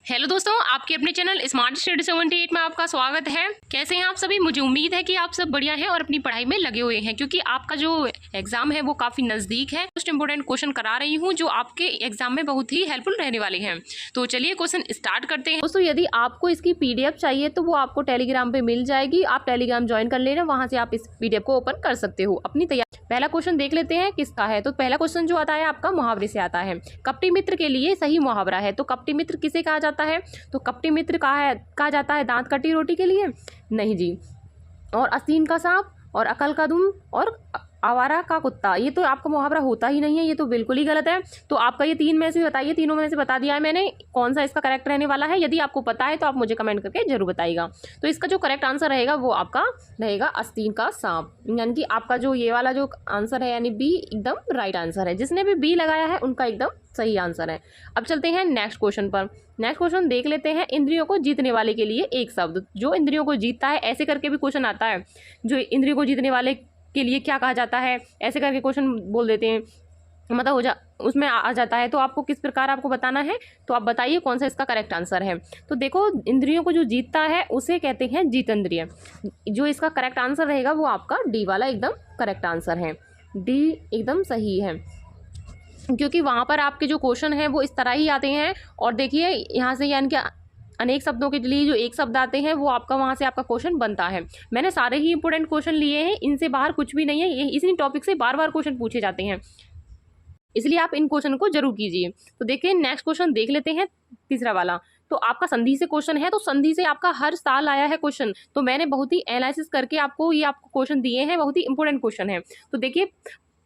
Hello दोस्तों, आपके अपने चैनल स्मार्ट स्टडी 78 में आपका स्वागत है। कैसे हैं आप सभी? मुझे उम्मीद है कि आप सब बढ़िया हैं और अपनी पढ़ाई में लगे हुए हैं, क्योंकि आपका जो एग्जाम है वो काफ़ी नज़दीक है। मोस्ट इंपोर्टेंट क्वेश्चन करा रही हूँ जो आपके एग्जाम में बहुत ही हेल्पफुल रहने वाले हैं। तो चलिए क्वेश्चन स्टार्ट करते हैं। दोस्तों, यदि आपको इसकी PDF चाहिए तो वो आपको टेलीग्राम पर मिल जाएगी। आप टेलीग्राम ज्वाइन कर लेना, वहाँ से आप इस PDF को ओपन कर सकते हो अपनी तैयारी। पहला क्वेश्चन देख लेते हैं किसका है। तो पहला क्वेश्चन जो आता है आपका मुहावरे से आता है। कपटी मित्र के लिए सही मुहावरा है। तो कपटी मित्र किसे कहा जाता है? तो कपटी मित्र कहा जाता है दांत कटी रोटी के लिए? नहीं जी। और आसीन का सांप और अकल का दुम और आवारा का कुत्ता, ये तो आपका मुहावरा होता ही नहीं है, ये तो बिल्कुल ही गलत है। तो आपका ये तीन में से बताइए, तीनों में से बता दिया है मैंने, कौन सा इसका करेक्ट रहने वाला है। यदि आपको पता है तो आप मुझे कमेंट करके जरूर बताइएगा। तो इसका जो करेक्ट आंसर रहेगा वो आपका रहेगा आस्तीन का सांप, यानी कि आपका जो ये वाला जो आंसर है यानी बी एकदम राइट आंसर है। जिसने भी बी लगाया है उनका एकदम सही आंसर है। अब चलते हैं नेक्स्ट क्वेश्चन पर। नेक्स्ट क्वेश्चन देख लेते हैं। इंद्रियों को जीतने वाले के लिए एक शब्द। जो इंद्रियों को जीतता है, ऐसे करके भी क्वेश्चन आता है, जो इंद्रियों को जीतने वाले के लिए क्या कहा जाता है, ऐसे करके क्वेश्चन बोल देते हैं, मतलब उसमें आ जाता है। तो आपको किस प्रकार आपको बताना है, तो आप बताइए कौन सा इसका करेक्ट आंसर है। तो देखो, इंद्रियों को जो जीतता है उसे कहते हैं जीतेंद्रिय। जो इसका करेक्ट आंसर रहेगा वो आपका डी वाला एकदम करेक्ट आंसर है। डी एकदम सही है, क्योंकि वहाँ पर आपके जो क्वेश्चन हैं वो इस तरह ही आते हैं। और देखिए यहाँ से यानी कि अनेक शब्दों के लिए जो एक शब्द आते हैं वो आपका वहाँ से आपका क्वेश्चन बनता है। मैंने सारे ही इंपॉर्टेंट क्वेश्चन लिए हैं, इनसे बाहर कुछ भी नहीं है। ये इसी टॉपिक से बार बार क्वेश्चन पूछे जाते हैं, इसलिए आप इन क्वेश्चन को जरूर कीजिए। तो देखिए नेक्स्ट क्वेश्चन देख लेते हैं, तीसरा वाला। तो आपका संधि से क्वेश्चन है। तो संधि से आपका हर साल आया है क्वेश्चन, तो मैंने बहुत ही एनालिसिस करके आपको क्वेश्चन दिए हैं, बहुत ही इंपॉर्टेंट क्वेश्चन है। तो देखिए,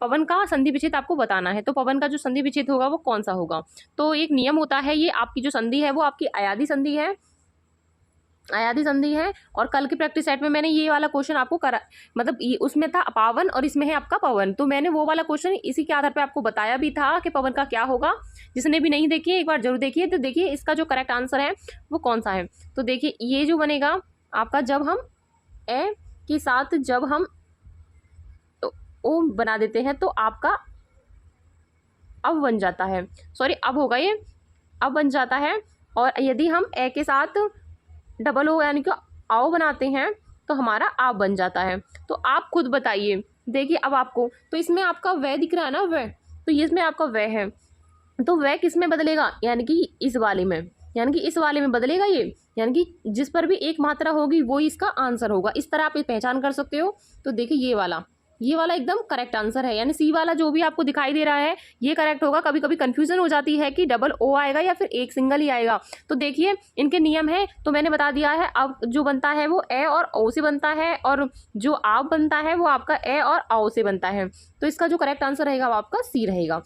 पवन का संधि विच्छेद आपको बताना है। तो पवन का जो संधि विच्छेद होगा वो कौन सा होगा? तो एक नियम होता है, ये आपकी जो संधि है वो आपकी अयादी संधि है, अयादी संधि है। और कल की प्रैक्टिस सेट में मैंने ये वाला क्वेश्चन आपको करा, मतलब उसमें था पावन और इसमें है आपका पवन। तो मैंने वो वाला क्वेश्चन इसी के आधार पे आपको बताया भी था कि पवन का क्या होगा। जिसने भी नहीं देखी है एक बार जरूर देखिए। तो देखिए इसका जो करेक्ट आंसर है वो कौन सा है। तो देखिए ये जो बनेगा आपका, जब हम ए के साथ जब हम ओ बना देते हैं तो आपका अब बन जाता है, सॉरी अब होगा ये, अब बन जाता है। और यदि हम ए के साथ डबल ओ यानी कि आओ बनाते हैं तो हमारा आप बन जाता है। तो आप खुद बताइए। देखिए अब आपको, तो इसमें आपका वह दिख रहा है ना, वह, तो ये इसमें आपका वह है। तो वह किस में बदलेगा? यानी कि इस वाले में, यानी कि इस वाले में बदलेगा ये, यानी कि जिस पर भी एक मात्रा होगी वो इसका आंसर होगा। इस तरह आप पहचान कर सकते हो। तो देखिए ये वाला एकदम करेक्ट आंसर है, यानी सी वाला जो भी आपको दिखाई दे रहा है ये करेक्ट होगा। कभी कभी कंफ्यूजन हो जाती है कि डबल ओ आएगा या फिर एक सिंगल ही आएगा। तो देखिए इनके नियम है, तो मैंने बता दिया है। अब जो बनता है वो ए और ओ से बनता है, और जो आप बनता है वो आपका ए और आओ से बनता है। तो इसका जो करेक्ट आंसर रहेगा वो आपका सी रहेगा।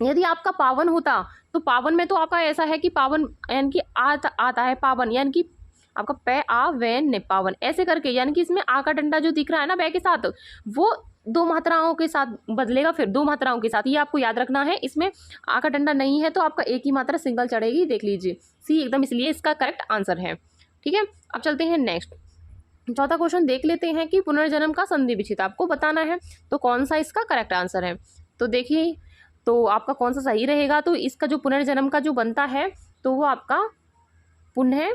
यदि आपका पावन होता तो पावन में तो आपका ऐसा है कि पावन यानी कि आता है पावन, यानी कि आपका पे आ वे ने पावन, ऐसे करके, यानी कि इसमें आ का डंडा जो दिख रहा है ना वे के साथ, वो दो मात्राओं के साथ बदलेगा, फिर दो मात्राओं के साथ, ये आपको याद रखना है। इसमें आ का डंडा नहीं है तो आपका एक ही मात्रा सिंगल चढ़ेगी, देख लीजिए सी एकदम, इसलिए इसका करेक्ट आंसर है। ठीक है, अब चलते हैं नेक्स्ट। चौथा क्वेश्चन देख लेते हैं कि पुनर्जन्म का संधि विच्छेद आपको बताना है। तो कौन सा इसका करेक्ट आंसर है? तो देखिए, तो आपका कौन सा सही रहेगा। तो इसका जो पुनर्जन्म का जो बनता है तो वो आपका पुनः,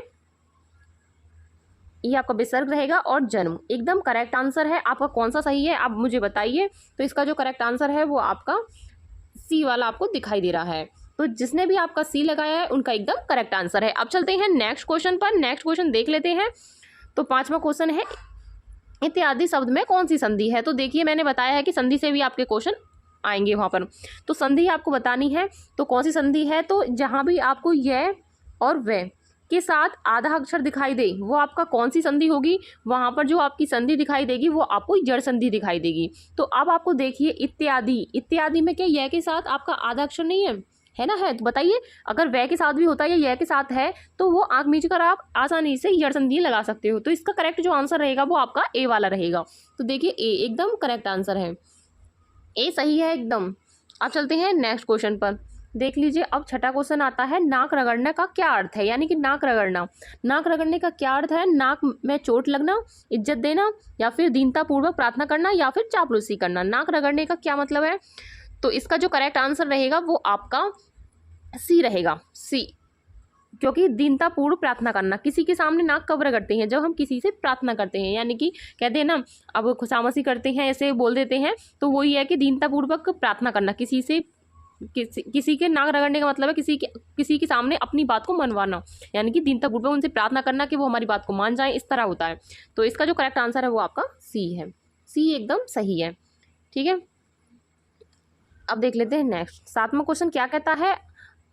ये आपका विसर्ग रहेगा, और जन्म एकदम करेक्ट आंसर है। आपका कौन सा सही है आप मुझे बताइए। तो इसका जो करेक्ट आंसर है वो आपका सी वाला आपको दिखाई दे रहा है। तो जिसने भी आपका सी लगाया है उनका एकदम करेक्ट आंसर है। अब चलते हैं नेक्स्ट क्वेश्चन पर। नेक्स्ट क्वेश्चन देख लेते हैं। तो पांचवा क्वेश्चन है, इत्यादि शब्द में कौन सी संधि है? तो देखिए मैंने बताया है कि संधि से भी आपके क्वेश्चन आएंगे वहाँ पर। तो संधि आपको बतानी है। तो कौन सी संधि है? तो जहाँ भी आपको यह और वह के साथ आधा अक्षर दिखाई दे वो आपका कौन सी संधि होगी? वहाँ पर जो आपकी संधि दिखाई देगी वो आपको जड़ संधि दिखाई देगी। तो अब आपको देखिए इत्यादि, इत्यादि में क्या यह के साथ आपका आधा अक्षर नहीं है ना? है, तो बताइए अगर वह के साथ भी होता है या यह के साथ है तो वो आंख मीच कर आप आसानी से जड़ संधि लगा सकते हो। तो इसका करेक्ट जो आंसर रहेगा वो आपका ए वाला रहेगा। तो देखिए ए एकदम करेक्ट आंसर है, ए सही है एकदम। अब चलते हैं नेक्स्ट क्वेश्चन पर। देख लीजिए, अब छठा क्वेश्चन आता है, नाक रगड़ने का क्या अर्थ है? यानी कि नाक रगड़ना, नाक रगड़ने का क्या अर्थ है? नाक में चोट लगना, इज्जत देना, या फिर दीनता पूर्वक प्रार्थना करना, या फिर चापलूसी करना। नाक रगड़ने का क्या मतलब है? तो इसका जो करेक्ट आंसर रहेगा वो आपका सी रहेगा, सी। क्योंकि दीनतापूर्ण प्रार्थना करना, किसी के सामने नाक कब रगड़ते हैं, जब हम किसी से प्रार्थना करते हैं, यानी कि कहते हैं ना, अब खुशामसी करते हैं, ऐसे बोल देते हैं, तो वही है कि दीनतापूर्वक प्रार्थना करना, किसी से किसी के नाक रगड़ने का मतलब है किसी के सामने अपनी बात को मनवाना, यानी कि दीनतापूर्वक उनसे प्रार्थना करना कि वो हमारी बात को मान जाए, इस तरह होता है। तो इसका जो करेक्ट आंसर है वो आपका सी है, सी एकदम सही है। ठीक है, अब देख लेते हैं नेक्स्ट 7वां क्वेश्चन क्या कहता है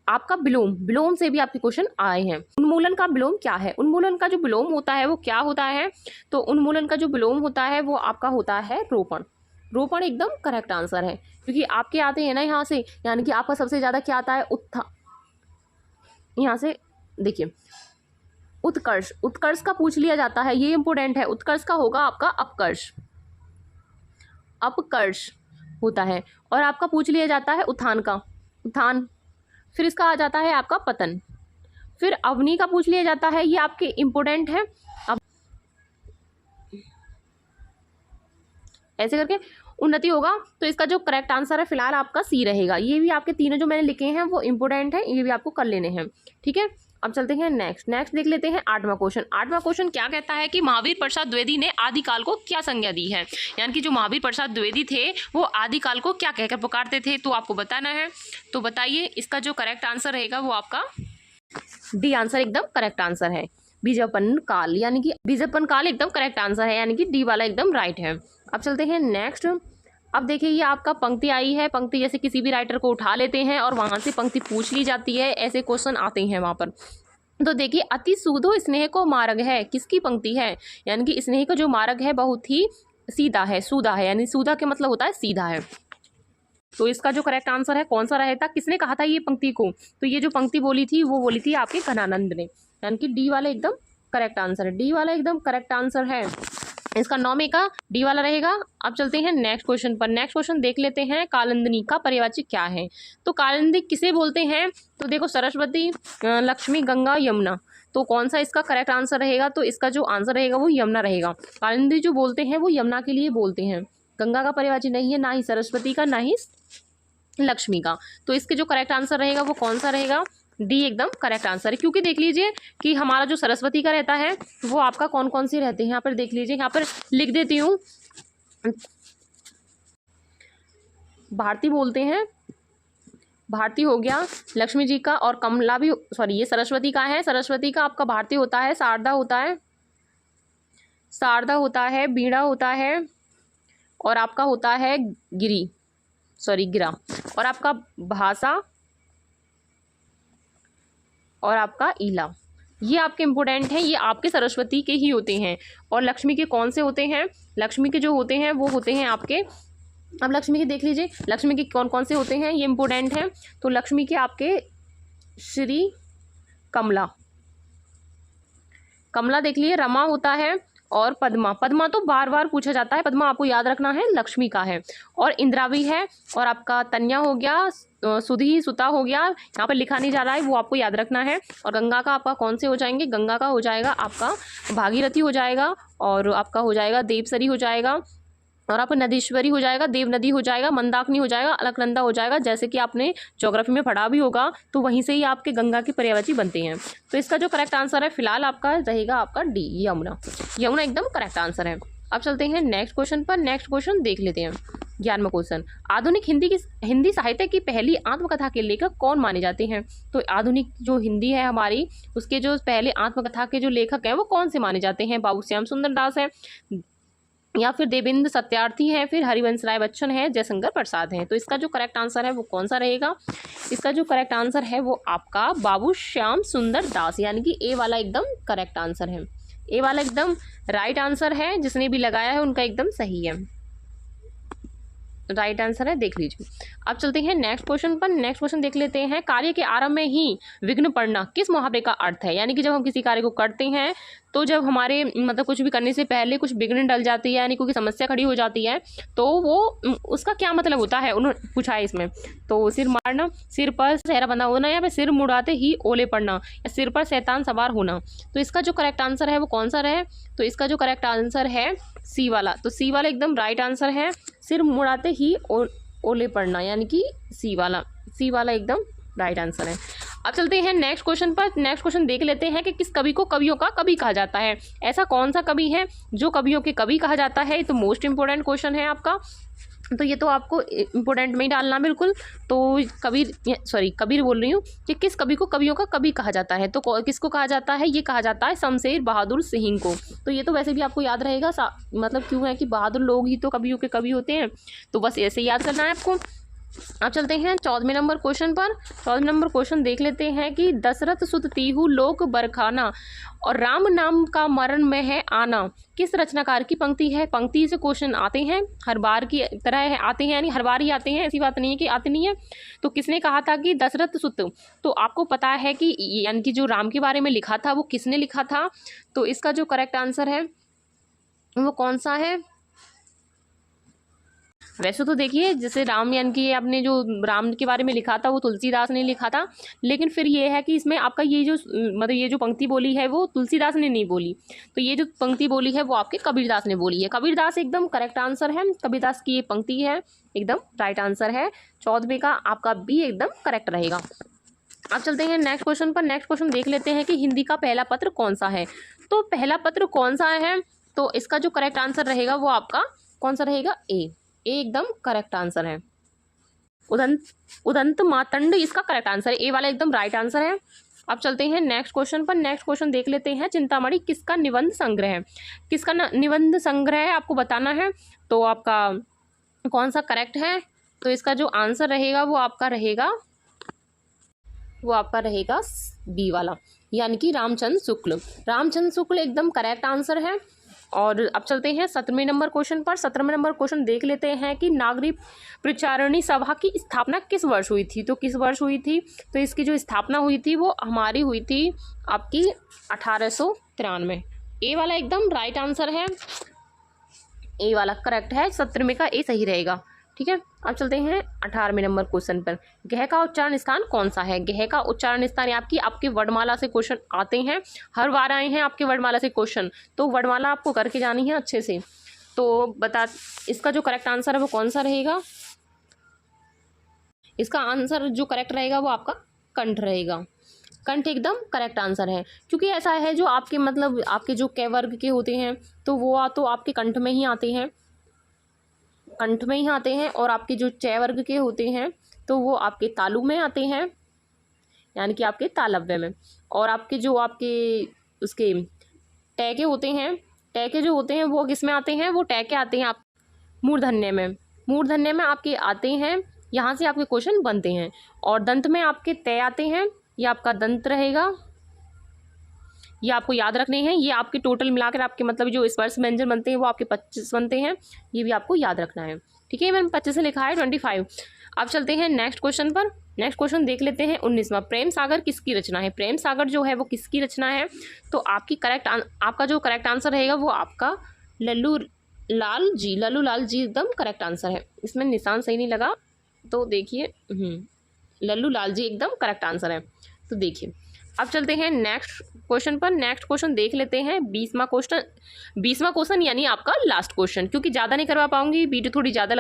आपका विलोम से भी आपके क्वेश्चन आए हैं। उन्मूलन का विलोम क्या है? उन्मूलन का जो विलोम होता है वो क्या होता है? तो उन्मूलन का जो विलोम होता है वो आपका होता है रोपण। रोपण एकदम करेक्ट आंसर है, क्योंकि आपके आते हैं ना यहाँ से, यानी कि आपका सबसे ज़्यादा क्या आता है यहाँ से देखिए उत्कर्ष, उत्कर्ष का पूछ लिया जाता है, ये इंपॉर्टेंट है। उत्कर्ष का होगा आपका अपकर्ष, अपकर्ष होता है। और आपका पूछ लिया जाता है उत्थान का, उत्थान। फिर इसका आ जाता है आपका पतन। फिर अवनी का पूछ लिया जाता है, ये आपके इंपॉर्टेंट है। अब ऐसे करके उन्नति होगा, तो इसका जो करेक्ट आंसर है फिलहाल आपका सी रहेगा। ये भी आपके तीनों जो मैंने लिखे हैं वो इंपॉर्टेंट है, ये भी आपको कर लेने हैं। ठीक है, अब चलते हैं नेक्स्ट देख लेते हैं 8वां क्वेश्चन। 8वां क्वेश्चन क्या कहता है कि महावीर प्रसाद द्विवेदी ने आदिकाल को क्या संज्ञा दी है? यानी कि जो महावीर प्रसाद द्विवेदी थे वो आदिकाल को क्या कहकर पुकारते थे, तो आपको बताना है। तो बताइए, इसका जो करेक्ट आंसर रहेगा वो आपका डी आंसर एकदम करेक्ट आंसर है, बीजापन काल, यानी कि बीजापन काल एकदम करेक्ट आंसर है, यानी कि डी वाला एकदम राइट है। अब चलते हैं नेक्स्ट। अब देखिए, ये आपका पंक्ति आई है, पंक्ति जैसे किसी भी राइटर को उठा लेते हैं और वहाँ से पंक्ति पूछ ली जाती है, ऐसे क्वेश्चन आते हैं वहाँ पर। तो देखिए, अति सूदो स्नेह को मार्ग है, किसकी पंक्ति है? यानी कि स्नेह का जो मार्ग है बहुत ही सीधा है, सूदा है, यानी सूदा के मतलब होता है सीधा है। तो इसका जो करेक्ट आंसर है कौन सा रहेगा? किसने कहा था ये पंक्ति को? तो ये जो पंक्ति बोली थी वो बोली थी आपके घनानंद ने, यानी कि डी वाला एकदम करेक्ट आंसर है, डी वाला एकदम करेक्ट आंसर है। इसका 9 का डी वाला रहेगा। अब चलते हैं नेक्स्ट क्वेश्चन पर। नेक्स्ट क्वेश्चन देख लेते हैं, कालिंदी का पर्यायवाची क्या है? तो कालिंदी किसे बोलते हैं? तो देखो, सरस्वती, लक्ष्मी, गंगा, यमुना। तो कौन सा इसका करेक्ट आंसर रहेगा? तो इसका जो आंसर रहेगा वो यमुना रहेगा। कालिंदी जो बोलते हैं वो यमुना के लिए बोलते हैं, गंगा का पर्यायवाची नहीं है, ना ही सरस्वती का, ना ही लक्ष्मी का। तो इसके जो करेक्ट आंसर रहेगा वो कौन सा रहेगा? डी एकदम करेक्ट आंसर है, क्योंकि देख लीजिए कि हमारा जो सरस्वती का रहता है वो आपका कौन कौन सी रहते हैं, यहाँ पर देख लीजिए, यहाँ पर लिख देती हूँ। भारती बोलते हैं, भारती हो गया लक्ष्मी जी का, और कमला भी, सॉरी ये सरस्वती का है, सरस्वती का आपका भारती होता है, शारदा होता है, शारदा होता है, बीड़ा होता है, और आपका होता है गिरा, और आपका भाषा, और आपका ईला। ये आपके इम्पोर्टेंट हैं, ये आपके सरस्वती के ही होते हैं। और लक्ष्मी के कौन से होते हैं? लक्ष्मी के जो होते हैं वो होते हैं आपके, अब लक्ष्मी के देख लीजिए, लक्ष्मी के कौन कौन से होते हैं, ये इम्पोर्टेंट हैं। तो लक्ष्मी के आपके श्री, कमला, कमला देख लिए, रमा होता है, और पद्मा, पद्मा तो बार बार पूछा जाता है, पद्मा आपको याद रखना है, लक्ष्मी का है। और इंद्रावी है, और आपका तन्या हो गया, सुधी, सुता हो गया, यहाँ पर लिखा नहीं जा रहा है, वो आपको याद रखना है। और गंगा का आपका कौन से हो जाएंगे? गंगा का हो जाएगा आपका भागीरथी हो जाएगा, और आपका हो जाएगा देवसरी हो जाएगा, और आपका नदीश्वरी हो जाएगा, देव नदी हो जाएगा, मंदाकिनी हो जाएगा, अलकनंदा हो जाएगा। जैसे कि आपने ज्योग्राफी में पढ़ा भी होगा, तो वहीं से ही आपके गंगा के पर्यायवाची बनते हैं। तो इसका जो करेक्ट आंसर है फिलहाल आपका रहेगा आपका डी, यमुना, यमुना एकदम करेक्ट आंसर है। अब चलते हैं नेक्स्ट क्वेश्चन पर। नेक्स्ट क्वेश्चन देख लेते हैं, 11वां क्वेश्चन। आधुनिक हिंदी साहित्य की पहली आत्मकथा के लेखक कौन माने जाते हैं? तो आधुनिक जो हिंदी है हमारी, उसके जो पहले आत्मकथा के जो लेखक हैं वो कौन से माने जाते हैं? बाबू श्याम सुंदर दास है, या फिर देवेंद्र सत्यार्थी है, फिर हरिवंश राय बच्चन है, जयशंकर प्रसाद है। तो इसका जो करेक्ट आंसर है वो कौन सा रहेगा? इसका जो करेक्ट आंसर है वो आपका बाबू श्याम सुंदर दास, यानी कि ए वाला एकदम करेक्ट आंसर है, ए वाला एकदम राइट आंसर है। जिसने भी लगाया है उनका एकदम सही है, राइट आंसर है, देख लीजिए। अब चलते हैं नेक्स्ट क्वेश्चन पर। नेक्स्ट क्वेश्चन देख लेते हैं, कार्य के आरंभ में ही विघ्न पड़ना किस मुहावरे का अर्थ है? यानी कि जब हम किसी कार्य को करते हैं तो जब हमारे मतलब कुछ भी करने से पहले कुछ विघ्न डल जाती है, यानी कोई समस्या खड़ी हो जाती है, तो वो उसका क्या मतलब होता है उन्होंने पूछा है इसमें। तो सिर मारना, सिर पर सहरा बंधा होना, या फिर सिर मुड़ाते ही ओले पड़ना, या सिर पर शैतान सवार होना। तो इसका जो करेक्ट आंसर है वो कौन सा रहे? तो इसका जो करेक्ट आंसर है सी वाला। तो सी वाला एकदम राइट आंसर है, सिर मुड़ाते ही ओले पड़ना, यानी कि सी वाला, सी वाला एकदम राइट आंसर है। अब चलते हैं नेक्स्ट क्वेश्चन पर। नेक्स्ट क्वेश्चन देख लेते हैं कि किस कवि को कवियों का कवि कहा जाता है। ऐसा कौन सा कवि है जो कवियों के कवि कहा जाता है? तो मोस्ट इंपोर्टेंट क्वेश्चन है आपका, तो ये तो आपको इम्पोर्टेंट में ही डालना बिल्कुल। तो कबीर बोल रही हूँ कि किस कवि को कवियों का कवि कहा जाता है? तो किसको कहा जाता है? ये कहा जाता है शमशेर बहादुर सिंह को। तो ये तो वैसे भी आपको याद रहेगा, मतलब क्यों है कि बहादुर लोग ही तो कवियों के कवि होते हैं, तो बस ऐसे याद करना है आपको। अब चलते हैं 14वें नंबर क्वेश्चन पर। 14वें नंबर क्वेश्चन देख लेते हैं कि दशरथ सुत तीहू लोक बरखाना और राम नाम का मरण में है आना, किस रचनाकार की पंक्ति है? पंक्ति से क्वेश्चन आते हैं, हर बार की तरह आते हैं, यानी हर बार ही आते हैं, ऐसी बात नहीं है कि आते नहीं है। तो किसने कहा था कि दशरथ सुत? तो आपको पता है कि यानी कि जो राम के बारे में लिखा था वो किसने लिखा था? तो इसका जो करेक्ट आंसर है वो कौन सा है? वैसे तो देखिए, जैसे राम यानी कि आपने जो राम के बारे में लिखा था वो तुलसीदास ने लिखा था, लेकिन फिर ये है कि इसमें आपका ये जो मतलब ये जो पंक्ति बोली है वो तुलसीदास ने नहीं बोली, तो ये जो पंक्ति बोली है वो आपके कबीरदास ने बोली है। कबीरदास एकदम करेक्ट आंसर है, कबीरदास की ये पंक्ति है, एकदम राइट आंसर है। 14वें का आपका बी एकदम करेक्ट रहेगा। अब चलते हैं नेक्स्ट क्वेश्चन पर। नेक्स्ट क्वेश्चन देख लेते हैं कि हिंदी का पहला पत्र कौन सा है? तो पहला पत्र कौन सा है? तो इसका जो करेक्ट आंसर रहेगा वो आपका कौन सा रहेगा? ए एकदम करेक्ट आंसर है। उदंत मातंड इसका करेक्ट आंसर है, ए वाला एकदम राइट आंसर है। अब चलते हैं नेक्स्ट क्वेश्चन पर। नेक्स्ट क्वेश्चन देख लेते हैं, चिंतामणि किसका निबंध संग्रह है? किसका निबंध संग्रह है आपको बताना है, तो आपका कौन सा करेक्ट है? तो इसका जो आंसर रहेगा वो आपका रहेगा बी वाला, यानी कि रामचंद्र शुक्ल। रामचंद्र शुक्ल एकदम करेक्ट आंसर है। और अब चलते हैं 17वें नंबर क्वेश्चन पर। 17वें नंबर क्वेश्चन देख लेते हैं कि नागरिक प्रचारिणी सभा की स्थापना किस वर्ष हुई थी? तो किस वर्ष हुई थी? तो इसकी जो स्थापना हुई थी वो हमारी हुई थी आपकी 1893। ए वाला एकदम राइट आंसर है, ए वाला करेक्ट है, 17वें का ए सही रहेगा। ठीक है, अब चलते हैं 18वें नंबर क्वेश्चन पर। गह का उच्चारण स्थान कौन सा है? गह का उच्चारण स्थान आपके वर्णमाला से क्वेश्चन आते हैं, हर बार आए हैं आपके वर्णमाला से क्वेश्चन, तो वर्णमाला आपको करके जानी है अच्छे से। तो इसका जो करेक्ट आंसर है वो कौन सा रहेगा? इसका आंसर जो करेक्ट रहेगा वो आपका कंठ रहेगा। कंठ एकदम करेक्ट आंसर है, क्योंकि ऐसा है जो आपके मतलब आपके जो क वर्ग के होते हैं तो वो तो आपके कंठ में ही आते हैं, कंठ में ही आते हैं, और आपके जो च वर्ग के होते हैं तो वो आपके तालु में आते हैं, यानी कि आपके तालव्य में। और आपके जो आपके उसके ट के होते हैं, ट के जो होते हैं वो किस में आते हैं? वो ट के आते हैं आप मूर्धन्य में। मूर्धन्य में आपके आते हैं, यहाँ से आपके क्वेश्चन बनते हैं। और दंत में आपके तय आते हैं, ये आपका दंत रहेगा, ये आपको याद रखने हैं। ये आपके टोटल मिलाकर आपके मतलब जो स्पर्श व्यंजन बनते हैं वो आपके 25 बनते हैं, ये भी आपको याद रखना है। ठीक है, मैंने 25 से लिखा है 25। अब चलते हैं नेक्स्ट क्वेश्चन पर। नेक्स्ट क्वेश्चन देख लेते हैं 19वां। प्रेम सागर किसकी रचना है? प्रेम सागर जो है वो किसकी रचना है? तो आपका जो करेक्ट आंसर रहेगा वो आपका लल्लू लाल जी एकदम करेक्ट आंसर है। इसमें निशान सही नहीं लगा तो देखिए, लल्लू लाल जी एकदम करेक्ट आंसर है। तो देखिए, अब चलते हैं नेक्स्ट क्वेश्चन पर। नेक्स्ट क्वेश्चन देख लेते हैं 20वां क्वेश्चन यानी आपका लास्ट क्वेश्चन, क्योंकि ज़्यादा नहीं करवा पाऊंगी, वीडियो थोड़ी ज़्यादा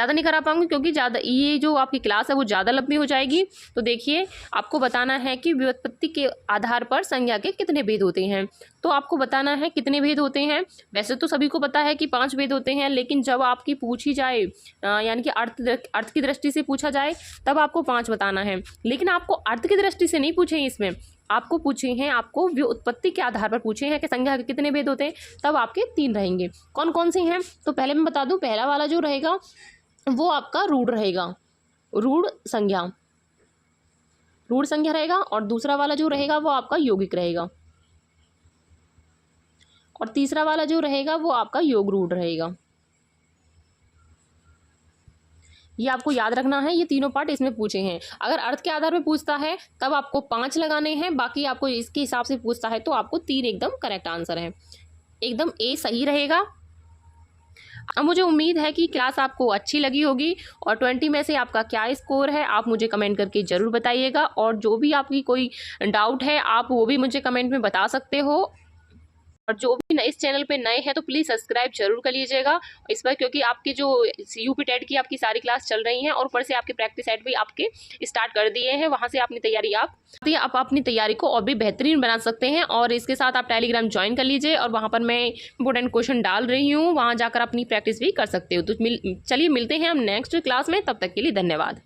नहीं करा पाऊंगी क्योंकि ज़्यादा ये जो आपकी क्लास है वो ज़्यादा लंबी हो जाएगी। तो देखिए, आपको बताना है कि व्युत्पत्ति के आधार पर संज्ञा के कितने भेद होते हैं। तो आपको बताना है कितने भेद होते हैं। वैसे तो सभी को पता है कि 5 भेद होते हैं, लेकिन जब आपकी पूछी जाए यानी कि अर्थ की दृष्टि से पूछा जाए तब आपको 5 बताना है, लेकिन आपको अर्थ की दृष्टि से नहीं पूछे, इसमें आपको पूछे हैं, आपको व्युत्पत्ति के आधार पर पूछे हैं कि संज्ञा के कितने भेद होते हैं, तब आपके 3 रहेंगे। कौन कौन से हैं? तो पहले मैं बता दूं, पहला वाला जो रहेगा वो आपका रूढ़ रहेगा, रूढ़ संज्ञा रहेगा। और दूसरा वाला जो रहेगा वो आपका यौगिक रहेगा, और तीसरा वाला जो रहेगा वो आपका योग रूढ़ रहेगा। ये आपको याद रखना है, ये तीनों पार्ट इसमें पूछे हैं। अगर अर्थ के आधार पर पूछता है तब आपको 5 लगाने हैं, बाकी आपको इसके हिसाब से पूछता है तो आपको 3 एकदम करेक्ट आंसर है, एकदम ए सही रहेगा। अब मुझे उम्मीद है कि क्लास आपको अच्छी लगी होगी, और 20 में से आपका क्या स्कोर है आप मुझे कमेंट करके ज़रूर बताइएगा। और जो भी आपकी कोई डाउट है आप वो भी मुझे कमेंट में बता सकते हो। और जो भी इस चैनल पे नए हैं तो प्लीज़ सब्सक्राइब जरूर कर लीजिएगा इस पर, क्योंकि आपकी जो यूपी टेट की आपकी सारी क्लास चल रही हैं और ऊपर से आपके प्रैक्टिस सेट भी आपके स्टार्ट कर दिए हैं। वहाँ से अपनी तैयारी आप अपनी तैयारी को और भी बेहतरीन बना सकते हैं। और इसके साथ आप टेलीग्राम ज्वाइन कर लीजिए और वहाँ पर मैं इंपॉर्टेंट क्वेश्चन डाल रही हूँ, वहाँ जाकर अपनी प्रैक्टिस भी कर सकते हो। तो चलिए मिलते हैं हम नेक्स्ट क्लास में, तब तक के लिए धन्यवाद।